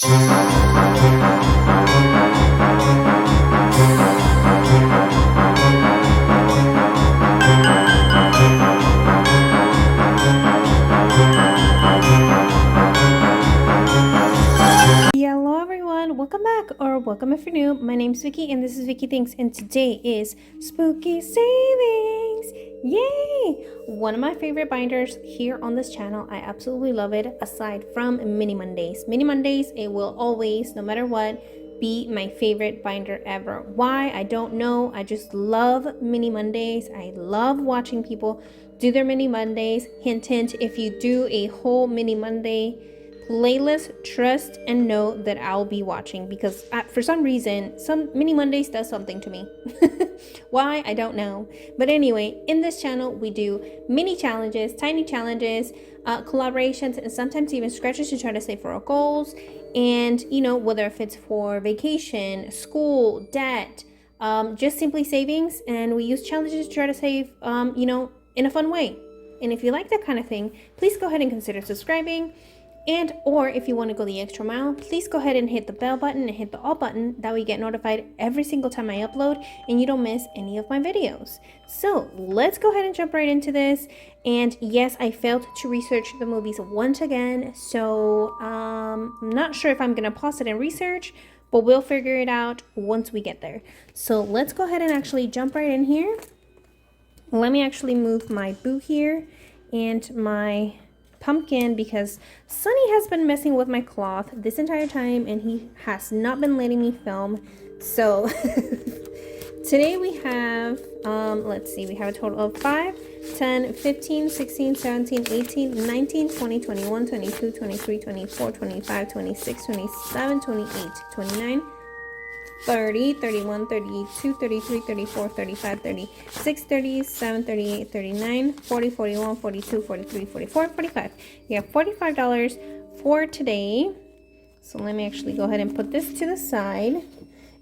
Welcome back, or welcome if you're new. My name's Vicky and this is Vicky Thinks, and today is Spooky Savings. Yay! One of my favorite binders here on this channel. I absolutely love it, aside from Mini Mondays. Mini Mondays, it will always, no matter what, be my favorite binder ever. Why? I don't know. I just love Mini Mondays. I love watching people do their Mini Mondays. Hint, hint, if you do a whole Mini Monday playlist, trust and know that I'll be watching, because for some reason some Mini Mondays does something to me. Why? I don't know. But anyway, in this channel we do mini challenges, tiny challenges, collaborations, and sometimes even scratches to try to save for our goals. And you know, whether if it's for vacation, school, debt, just simply savings, and we use challenges to try to save you know, in a fun way. And if you like that kind of thing, please go ahead and consider subscribing. And or if you want to go the extra mile, please go ahead and hit the bell button and hit the all button. That way you get notified every single time I upload and you don't miss any of my videos. So let's go ahead and jump right into this. And yes, I failed to research the movies once again. So I'm not sure if I'm going to pause it and research, but we'll figure it out once we get there. So let's go ahead and actually jump right in here. Let me actually move my boo here and my pumpkin, because Sunny has been messing with my cloth this entire time and he has not been letting me film. So today we have let's see, we have a total of 5, 10, 15, 16, 17, 18, 19, 20, 21, 22, 23, 24, 25, 26, 27, 28, 29, 30, 31, 32, 33, 34, 35, 36, 37, 38, 39, 40, 41, 42, 43, 44, 45. You have $45 for today. So let me actually go ahead and put this to the side.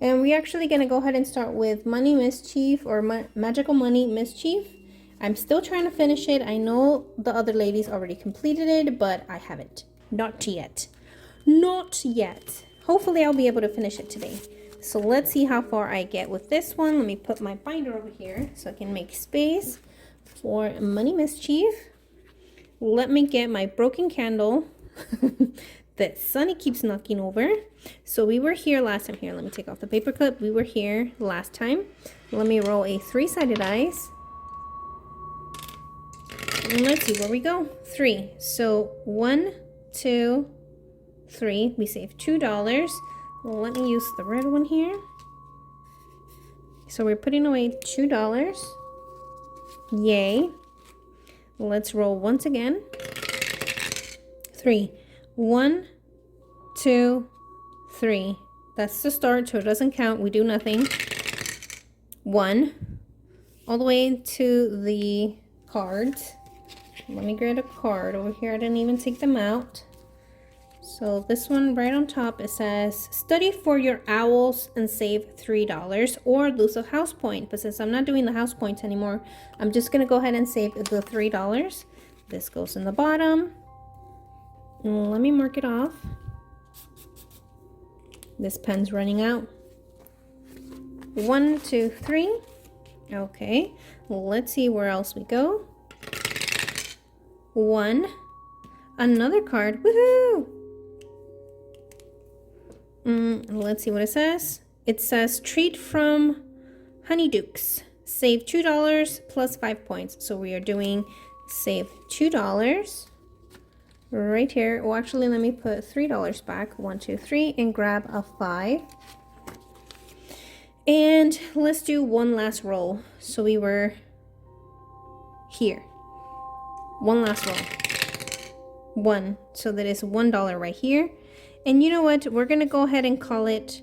And we're actually going to go ahead and start with Money Mischief, or Magical Money Mischief. I'm still trying to finish it. I know the other ladies already completed it, but I haven't. Not yet. Not yet. Hopefully I'll be able to finish it today. So let's see how far I get with this one. Let me put my binder over here so I can make space for Money Mischief. Let me get my broken candle that Sunny keeps knocking over. So we were here last time. Here, let me take off the paper clip. We were here last time. Let me roll a 3-sided dice. And let's see where we go. 3. So 1, 2, 3. We save $2. Let me use the red one here. So we're putting away $2. Yay. Let's roll once again. 3. 1, 2, 3. That's the start, so it doesn't count. We do nothing. 1. All the way to the cards. Let me grab a card over here. I didn't even take them out. So this one right on top, it says study for your owls and save $3 or lose a house point. But since I'm not doing the house points anymore, I'm just going to go ahead and save the $3. This goes in the bottom. Let me mark it off. This pen's running out. 1, 2, 3. Okay, let's see where else we go. 1. Another card. Woohoo! Let's see what it says. It says treat from Honeydukes. Save $2 plus 5 points. So we are doing save $2 right here. Oh, actually, let me put $3 back. 1, 2, 3, and grab a 5. And let's do one last roll. So we were here. One last roll. 1. So that is $1 right here. And you know what? We're going to go ahead and call it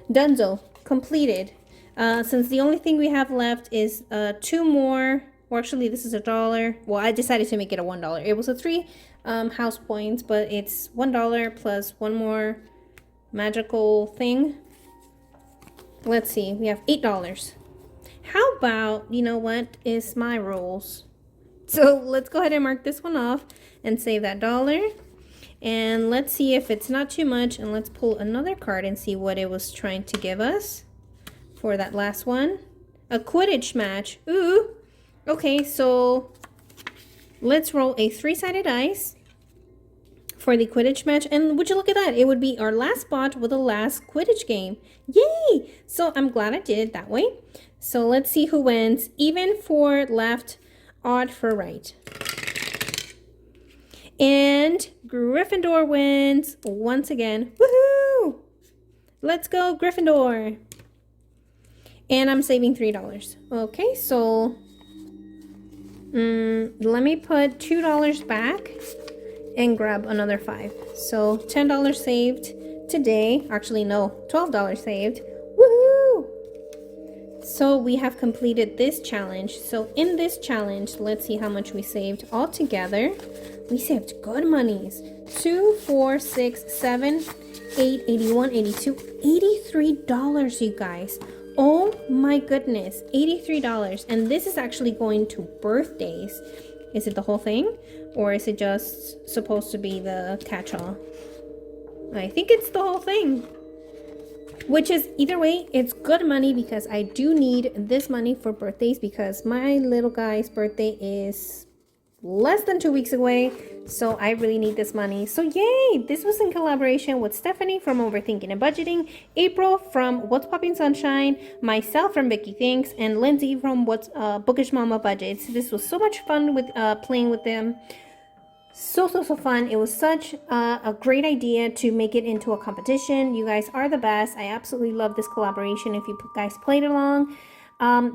Dunzo. Completed. Since the only thing we have left is 2 more. Or actually, this is $1. Well, I decided to make it a $1. It was a 3 house points, but it's $1 plus 1 more magical thing. Let's see. We have $8. How about, you know what, is my rules? So let's go ahead and mark this one off and save that $1. And let's see if it's not too much. And let's pull another card and see what it was trying to give us for that last one. A Quidditch match. Ooh. Okay, so let's roll a 3-sided dice for the Quidditch match. And would you look at that? It would be our last spot with the last Quidditch game. Yay! So I'm glad I did it that way. So let's see who wins. Even for left, odd for right. And Gryffindor wins once again. Woohoo! Let's go, Gryffindor. And I'm saving $3. Okay, so let me put $2 back and grab another $5. So $10 saved today. Actually, no, $12 saved. Woohoo! So we have completed this challenge. So in this challenge, let's see how much we saved all together. We saved good monies. 2, 4, 6, 7, 8, 81, 82, $83, you guys. Oh my goodness, $83. And this is actually going to birthdays. Is it the whole thing? Or is it just supposed to be the catch-all? I think it's the whole thing. Which is, either way, it's good money because I do need this money for birthdays because my little guy's birthday is less than 2 weeks away, so I really need this money. So yay! This was in collaboration with Stephanie from Overthinking and Budgeting, April from What's Popping Sunshine, myself from Vicky Thinks, and Lindsay from What's Bookish Mama Budgets. This was so much fun with playing with them. So fun. It was such a great idea to make it into a competition. You guys are the best. I absolutely love this collaboration. If you guys played along,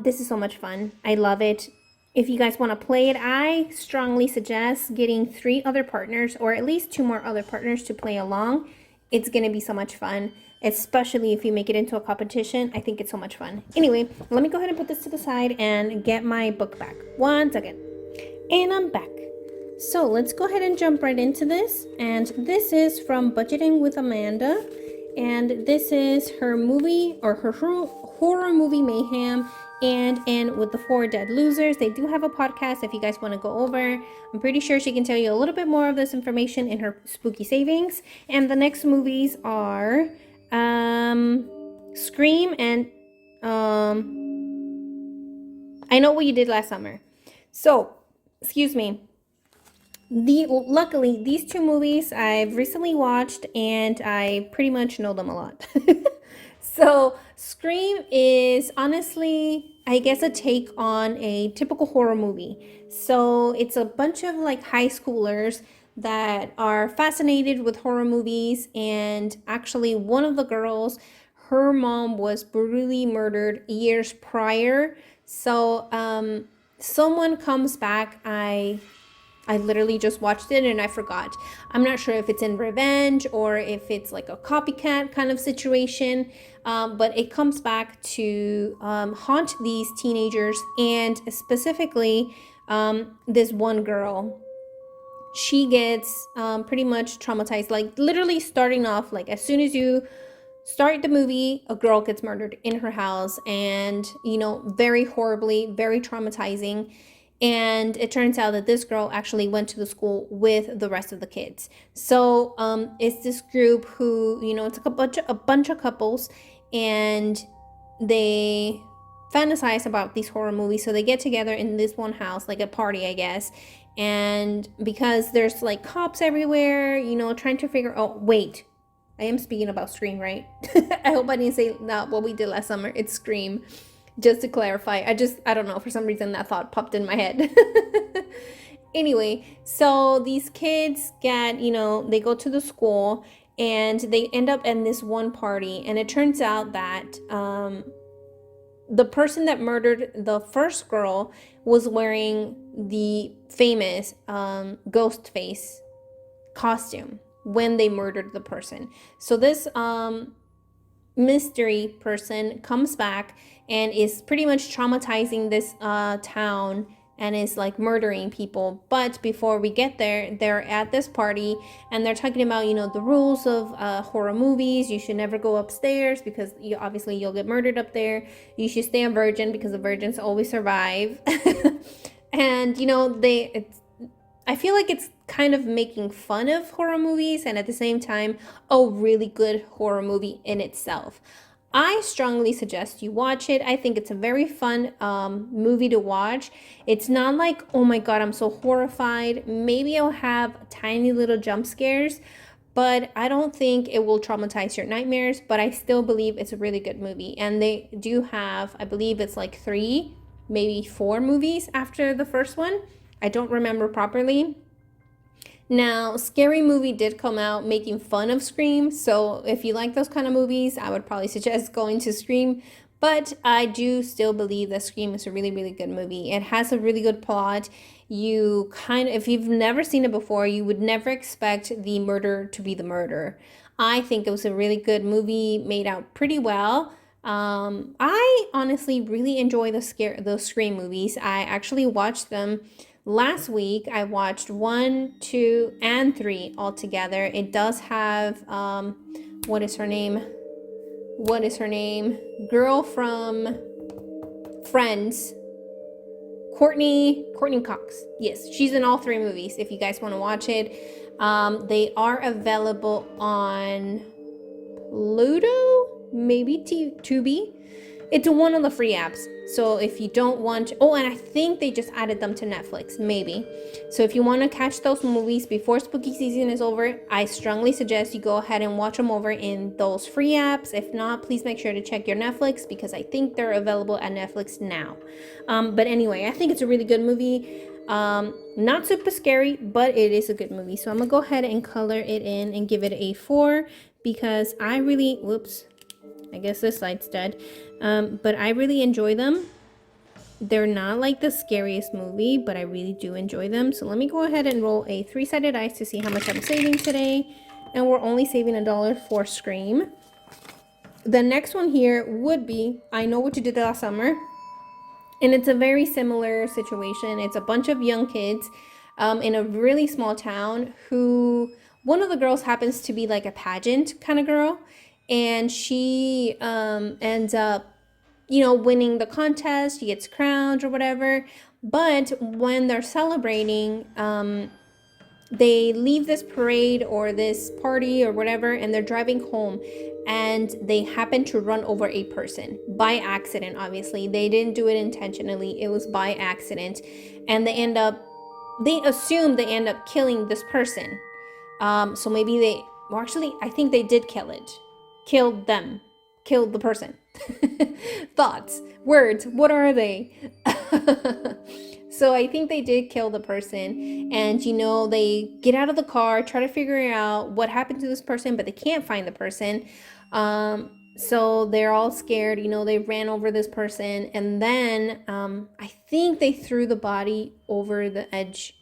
this is so much fun. I love it. If you guys want to play it, I strongly suggest getting 3 other partners or at least 2 more other partners to play along. It's going to be so much fun, especially if you make it into a competition. I think it's so much fun. Anyway, let me go ahead and put this to the side and get my book back. 1 second. And I'm back. So let's go ahead and jump right into this. And this is from Budgeting with Amanda. And this is her movie or her horror movie Mayhem. And with the 4 Dead Losers. They do have a podcast if you guys want to go over. I'm pretty sure she can tell you a little bit more of this information in her spooky savings. And the next movies are Scream and I Know What You Did Last Summer. So, excuse me. Luckily, these 2 movies I've recently watched and I pretty much know them a lot. So Scream is honestly, I guess, a take on a typical horror movie. So it's a bunch of like high schoolers that are fascinated with horror movies. And actually one of the girls, her mom was brutally murdered years prior. So someone comes back. I literally just watched it and I forgot. I'm not sure if it's in revenge or if it's like a copycat kind of situation. But it comes back to haunt these teenagers, and specifically this one girl. She gets pretty much traumatized, like literally starting off, like as soon as you start the movie, a girl gets murdered in her house, and very horribly, very traumatizing. And it turns out that this girl actually went to the school with the rest of the kids. So it's this group who, it's like a bunch of couples, and they fantasize about these horror movies. So they get together in this one house, like a party, I guess. And because there's like cops everywhere, trying to figure out, wait, I am speaking about Scream, right? I hope I didn't say not what we did last summer. It's Scream. Just to clarify, I don't know, for some reason that thought popped in my head. Anyway, so these kids get, they go to the school and they end up in this one party. And it turns out that the person that murdered the first girl was wearing the famous ghost face costume when they murdered the person. So this mystery person comes back and is pretty much traumatizing this town and is like murdering people. But before we get there, they're at this party and they're talking about, the rules of horror movies. You should never go upstairs because you'll get murdered up there. You should stay a virgin because the virgins always survive. And I feel like it's kind of making fun of horror movies and at the same time a really good horror movie in itself. I strongly suggest you watch it. I think it's a very fun movie to watch. It's not like, oh my god, I'm so horrified. Maybe I'll have tiny little jump scares, but I don't think it will traumatize your nightmares. But I still believe it's a really good movie. And they do have, I believe it's like 3, maybe 4 movies after the first one. I don't remember properly. Now, Scary Movie did come out making fun of Scream, so if you like those kind of movies, I would probably suggest going to Scream. But I do still believe that Scream is a really, really good movie. It has a really good plot. You kind of, if you've never seen it before, you would never expect the murder to be the murder. I think it was a really good movie, made out pretty well. I honestly really enjoy those Scream movies. I actually watched them last week. I watched 1, 2, and 3 all together. It does have what is her name? Girl from Friends. Courtney Cox. Yes, she's in all 3 movies. If you guys want to watch it, they are available on Pluto, maybe Tubi. It's one of the free apps. So if you don't want, and I think they just added them to Netflix, maybe. So if you want to catch those movies before spooky season is over, I strongly suggest you go ahead and watch them over in those free apps. If not, please make sure to check your Netflix because I think they're available at Netflix now. But anyway, I think it's a really good movie. Not super scary, but it is a good movie. So I'm gonna go ahead and color it in and give it a 4 because I really, I guess this side's dead. But I really enjoy them. They're not like the scariest movie, but I really do enjoy them. So let me go ahead and roll a 3-sided dice to see how much I'm saving today. And we're only saving $1 for Scream. The next one here would be I Know What You Did Last Summer. And it's a very similar situation. It's a bunch of young kids in a really small town who, one of the girls happens to be like a pageant kind of girl. And she ends up, winning the contest. She gets crowned or whatever. But when they're celebrating, they leave this parade or this party or whatever, and they're driving home. And they happen to run over a person by accident, obviously. They didn't do it intentionally. It was by accident. And they assume they end up killing this person. So maybe I think they did kill it. Killed the person. Thoughts, words, what are they? So I think they did kill the person, and they get out of the car, try to figure out what happened to this person, but they can't find the person. So they're all scared, they ran over this person, and then I think they threw the body over the edge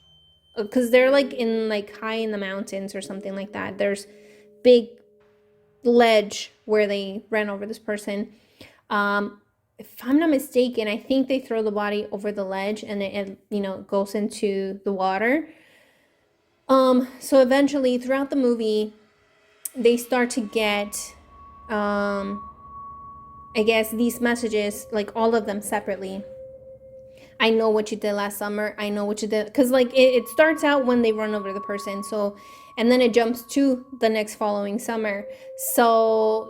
because they're high in the mountains or something like that. There's big ledge where they ran over this person. If I'm not mistaken, I think they throw the body over the ledge and it goes into the water. So eventually throughout the movie, they start to get, I guess, these messages, like all of them separately. I know what you did last summer. I know what you did. Because it starts out when they run over the person. So, and then it jumps to the next following summer. So,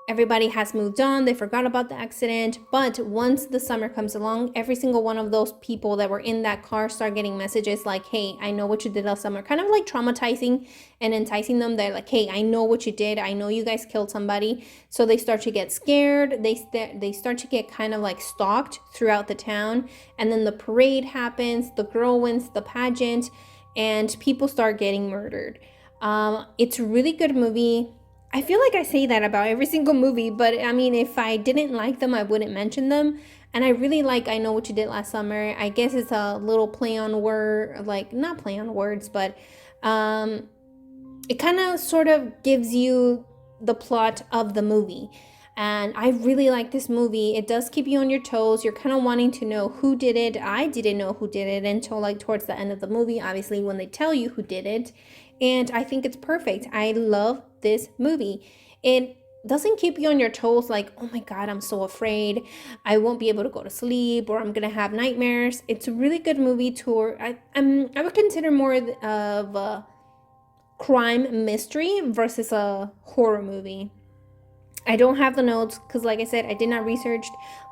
everybody has moved on. They forgot about the accident. But once the summer comes along, every single one of those people that were in that car start getting messages like, hey, I know what you did last summer. Kind of like traumatizing and enticing them. They're like, hey, I know what you did. I know you guys killed somebody. So they start to get scared. They start to get kind of like stalked throughout the town. And then the parade happens. The girl wins the pageant. And people start getting murdered. It's a really good movie. I feel like I say that about every single movie, but I mean, if I didn't like them, I wouldn't mention them. And I really like I Know What You Did Last Summer. I guess it's a little play on word, not play on words, but it kind of sort of gives you the plot of the movie. And I really like this movie. It does keep you on your toes. You're kind of wanting to know who did it. I didn't know who did it until towards the end of the movie, obviously, when they tell you who did it. And I think it's perfect. I love this movie. It doesn't keep you on your toes like, oh my god, I'm so afraid I won't be able to go to sleep or I'm gonna have nightmares. It's a really good movie tour. I would consider more of a crime mystery versus a horror movie. I don't have the notes because, like I said, I did not research,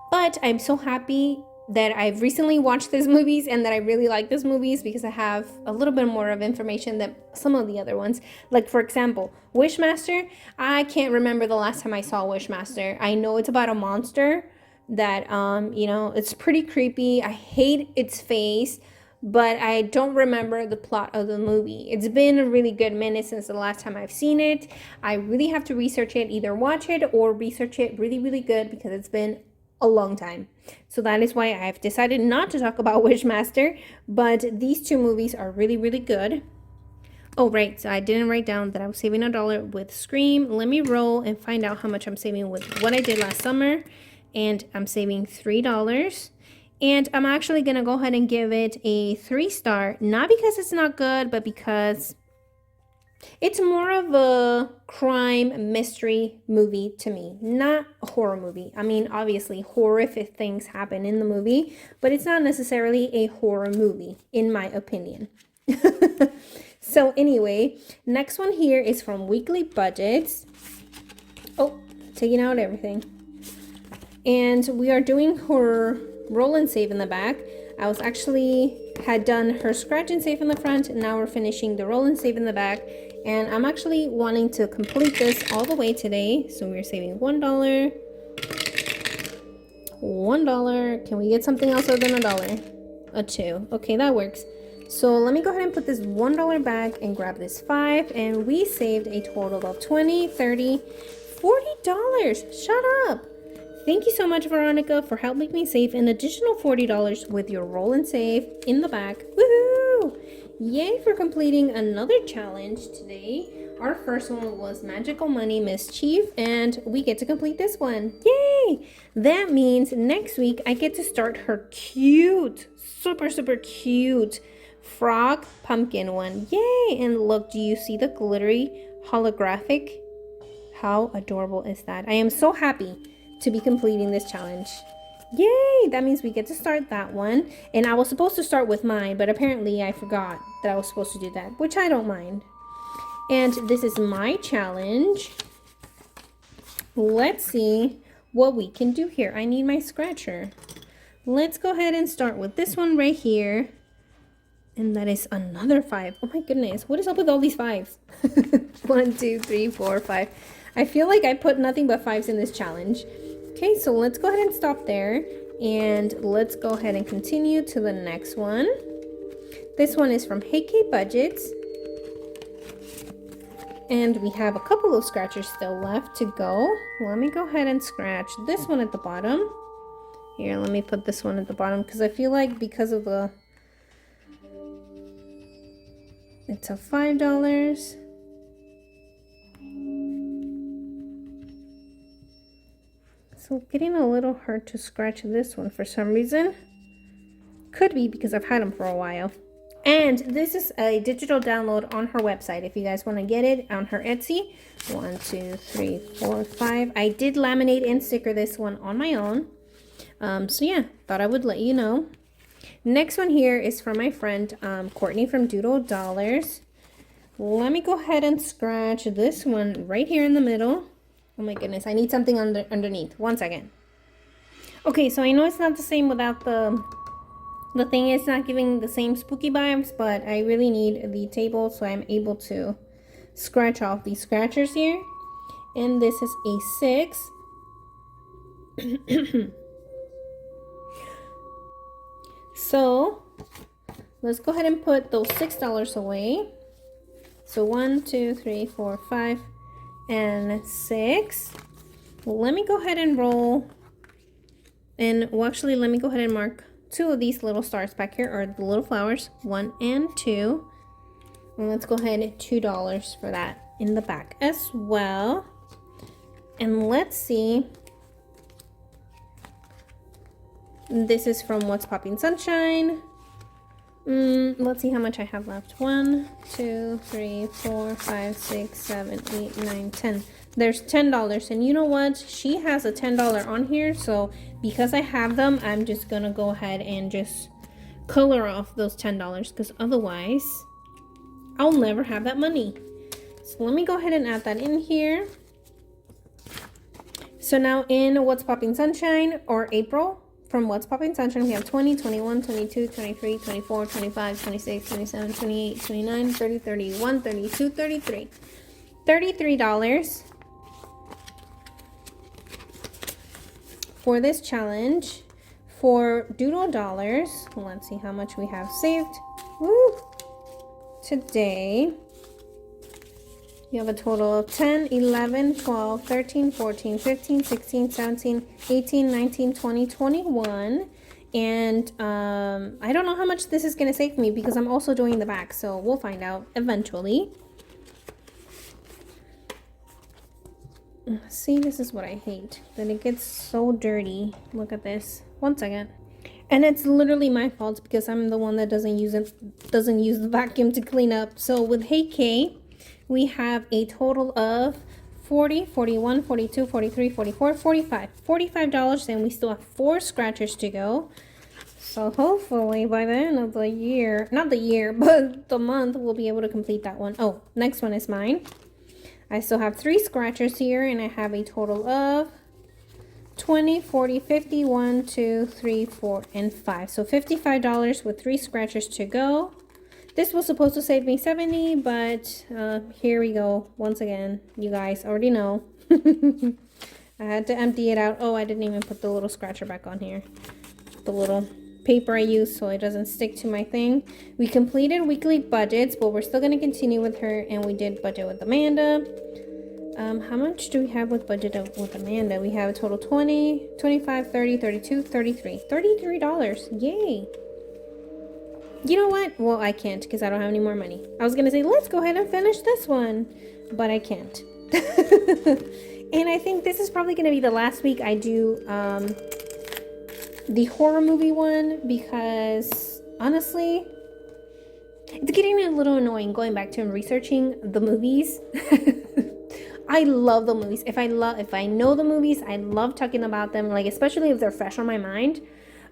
but I'm so happy that I've recently watched these movies and that I really like these movies because I have a little bit more of information than some of the other ones. Like, for example, Wishmaster. I can't remember the last time I saw Wishmaster. I know it's about a monster that, it's pretty creepy. I hate its face, but I don't remember the plot of the movie. It's been a really good minute since the last time I've seen it. I really have to research it, either watch it or research it really, really good because it's been a long time. So that is why I've decided not to talk about Wishmaster, but these two movies are really, really good. Oh, right, so I didn't write down that I was saving $1 with Scream. Let me roll and find out how much I'm saving with what I did last summer. And I'm saving $3. And I'm actually going to go ahead and give it a 3-star, not because it's not good, but because it's more of a crime mystery movie to me, not a horror movie. I mean, obviously, horrific things happen in the movie, but it's not necessarily a horror movie, in my opinion. So anyway, next one here is from Weekly Budgets. Oh, taking out everything. And we are doing her roll and save in the back. I was had done her scratch and save in the front, and now we're finishing the roll and save in the back. And I'm actually wanting to complete this all the way today. So we're saving $1. $1. Can we get something else other than $1? A 2. Okay, that works. So let me go ahead and put this $1 back and grab this 5. And we saved a total of $20, $30, $40. Shut up. Thank you so much, Veronica, for helping me save an additional $40 with your roll and save in the back. Woohoo! Yay for completing another challenge today. Our first one was Magical Money Mischief, and we get to complete this one. Yay! That means next week I get to start her cute, super, super cute frog pumpkin one. Yay! And look, do you see the glittery holographic? How adorable is that? I am so happy to be completing this challenge. Yay! That means we get to start that one. And I was supposed to start with mine, but apparently I forgot that I was supposed to do that, which I don't mind. And this is my challenge. Let's see what we can do here. I need my scratcher. Let's go ahead and start with this one right here. And that is another 5. Oh my goodness, what is up with all these 5s? 1, 2, 3, 4, 5. I feel like I put nothing but 5s in this challenge. Okay, so let's go ahead and stop there. And let's go ahead and continue to the next one. This one is from Hey K Budgets. And we have a couple of scratchers still left to go. Let me go ahead and scratch this one at the bottom. Here, let me put this one at the bottom because I feel like because of the... It's a $5. So getting a little hard to scratch this one for some reason. Could be because I've had them for a while. And this is a digital download on her website if you guys want to get it on her Etsy. 1, 2, 3, 4, 5. I did laminate and sticker this one on my own. So yeah, thought I would let you know. Next one here is from my friend Courtney from Doodle Dollars. Let me go ahead and scratch this one right here in the middle. Oh my goodness, I need something underneath. 1 second. Okay, so I know it's not the same without the thing is not giving the same spooky vibes, but I really need the table so I'm able to scratch off these scratchers here. And this is a 6. So let's go ahead and put those $6 away. So 1, 2, 3, 4, 5, and 6. Let me go ahead and roll. And well, actually, let me go ahead and mark 2 of these little stars back here, or the little flowers. 1 and 2. And let's go ahead and $2 for that in the back as well. And let's see. This is from What's Popping Sunshine. Let's see how much I have left. 1, 2, 3, 4, 5, 6, 7, 8, 9, 10. There's $10. And you know what? She has a $10 on here. So because I have them, I'm just going to go ahead and just color off those $10. Because otherwise, I'll never have that money. So let me go ahead and add that in here. So now in What's Popping Sunshine, or April, from What's Popping Sunshine, we have 20, 21, 22, 23, 24, 25, 26, 27, 28, 29, 30, 31, 32, 33. $33 for this challenge. For Doodle Dollars, let's see how much we have saved. Woo! Today, you have a total of 10, 11, 12, 13, 14, 15, 16, 17, 18, 19, 20, 21. And I don't know how much this is going to save me because I'm also doing the back. So we'll find out eventually. See, this is what I hate. That it gets so dirty. Look at this. 1 second. And it's literally my fault because I'm the one that doesn't use the vacuum to clean up. So with Hey K, we have a total of 40, 41, 42, 43, 44, 45. $45, and we still have 4 scratchers to go. So hopefully by the end of the year, not the year, but the month, we'll be able to complete that one. Oh, next one is mine. I still have 3 scratchers here, and I have a total of 20, 40, 50, 1, 2, 3, 4, and 5. So $55 with 3 scratchers to go. This was supposed to save me 70, but here we go. Once again, you guys already know. I had to empty it out. Oh, I didn't even put the little scratcher back on here. The little paper I used so it doesn't stick to my thing. We completed weekly budgets, but we're still going to continue with her, and we did budget with Amanda. How much do we have with budget with Amanda? We have a total 20, 25, 30, 32, 33. $33. Yay. You know what? Well, I can't because I don't have any more money. I was going to say, let's go ahead and finish this one, but I can't. And I think this is probably going to be the last week I do the horror movie one because honestly, it's getting a little annoying going back to and researching the movies. I love the movies. If I know the movies, I love talking about them, like especially if they're fresh on my mind.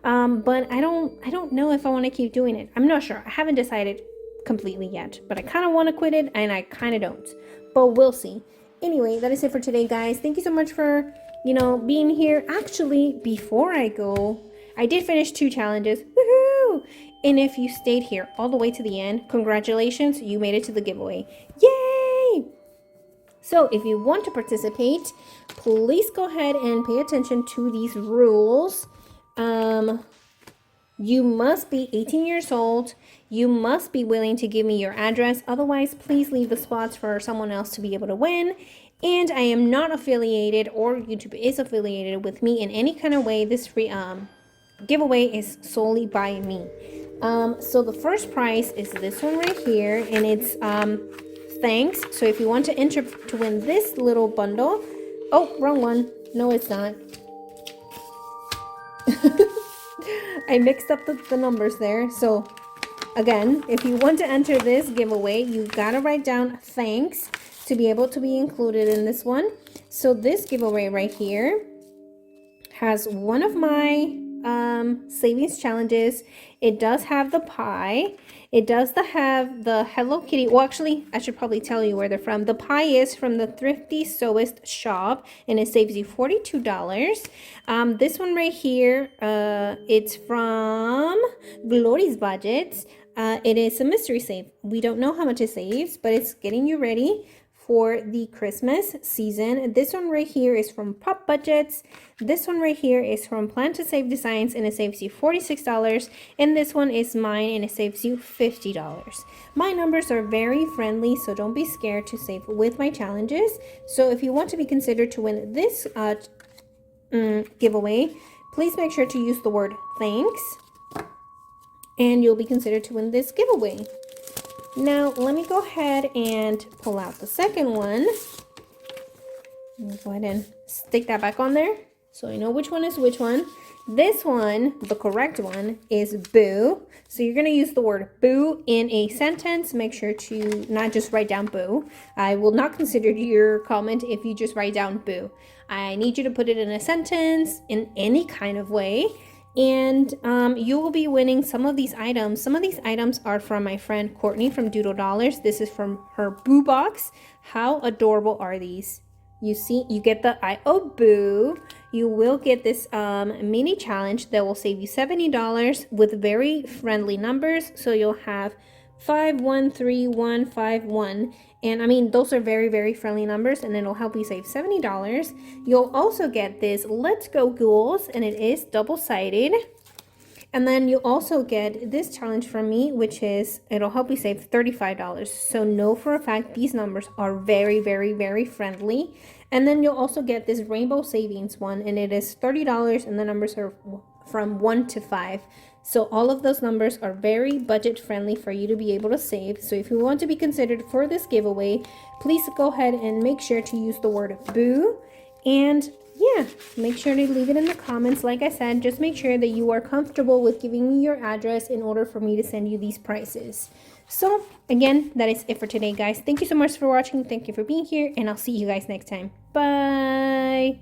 But I don't know if I want to keep doing it. I'm not sure. I haven't decided completely yet, but I kind of want to quit it and I kind of don't, but we'll see. Anyway, that is it for today, guys. Thank you so much for, being here. Actually, before I go, I did finish 2 challenges. Woohoo! And if you stayed here all the way to the end, congratulations, you made it to the giveaway. Yay! So if you want to participate, please go ahead and pay attention to these rules. You must be 18 years old. You must be willing to give me your address. Otherwise, please leave the spots for someone else to be able to win. And I am not affiliated, or YouTube is affiliated with me in any kind of way. This free giveaway is solely by me. So the first prize is this one right here, and it's thanks. So if you want to enter to win this little bundle, oh, wrong one. No, it's not. I mixed up the numbers there. So again, if you want to enter this giveaway, you gotta write down thanks to be able to be included in this one. So this giveaway right here has one of my savings challenges. It does have the pie. It does have the Hello Kitty. Well, actually, I should probably tell you where they're from. The pie is from the Thrifty Sewist shop, and it saves you $42. This one right here, it's from Glory's Budgets. It is a mystery save. We don't know how much it saves, but it's getting you ready for the Christmas season. This one right here is from Pop Budgets. This one right here is from Plan to Save Designs, and it saves you $46. And this one is mine, and it saves you $50. My numbers are very friendly, so don't be scared to save with my challenges. So if you want to be considered to win this giveaway, please make sure to use the word thanks, and you'll be considered to win this giveaway. Now, let me go ahead and pull out the second one. Go ahead and stick that back on there. So I know which one is which one. This one, the correct one, is boo. So you're going to use the word boo in a sentence. Make sure to not just write down boo. I will not consider your comment if you just write down boo. I need you to put it in a sentence in any kind of way. And you will be winning some of these items. Some of these items are from my friend Courtney from Doodle Dollars. This is from her boo box. How adorable are these? You see, you get the I O boo. You will get this mini challenge that will save you $70 with very friendly numbers. So you'll have 513151. And I mean, those are very, very friendly numbers, and it'll help you save $70. You'll also get this Let's Go Ghouls, and it is double-sided. And then you also get this challenge from me, which is, it'll help you save $35. So know for a fact these numbers are very, very, very friendly. And then you'll also get this Rainbow Savings one, and it is $30, and the numbers are from 1 to 5. So all of those numbers are very budget friendly for you to be able to save. So if you want to be considered for this giveaway, please go ahead and make sure to use the word boo. And yeah, make sure to leave it in the comments. Like I said, just make sure that you are comfortable with giving me your address in order for me to send you these prices. So again, that is it for today, guys. Thank you so much for watching. Thank you for being here, and I'll see you guys next time. Bye.